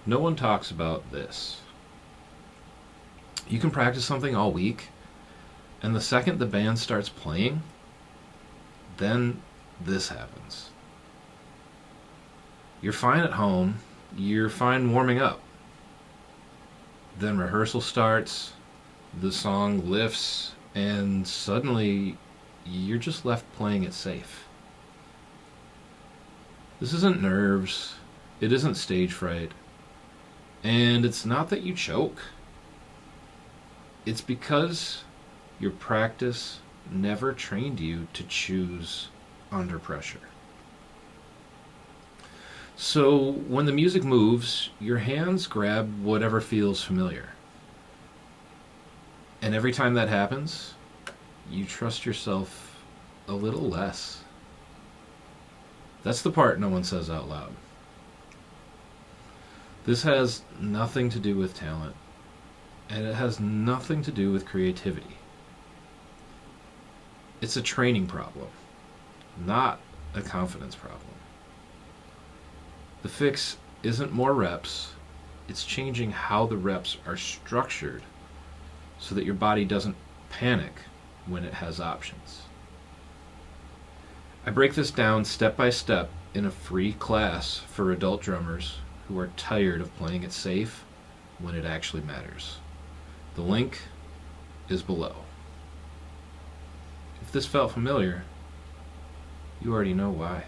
No one talks about this. You can practice something all week, and the second the band starts playing, then this happens. You're fine at home, you're fine warming up. Then rehearsal starts, the song lifts, and suddenly you're just left playing it safe. This isn't nerves, it isn't stage fright, and it's not that you choke. It's because your practice never trained you to choose under pressure. So when the music moves, your hands grab whatever feels familiar. And every time that happens, you trust yourself a little less. That's the part no one says out loud. This has nothing to do with talent, and it has nothing to do with creativity. It's a training problem, not a confidence problem. The fix isn't more reps, it's changing how the reps are structured so that your body doesn't panic when it has options. I break this down step by step in a free class for adult drummers who are tired of playing it safe when it actually matters. The link is below. If this felt familiar, you already know why.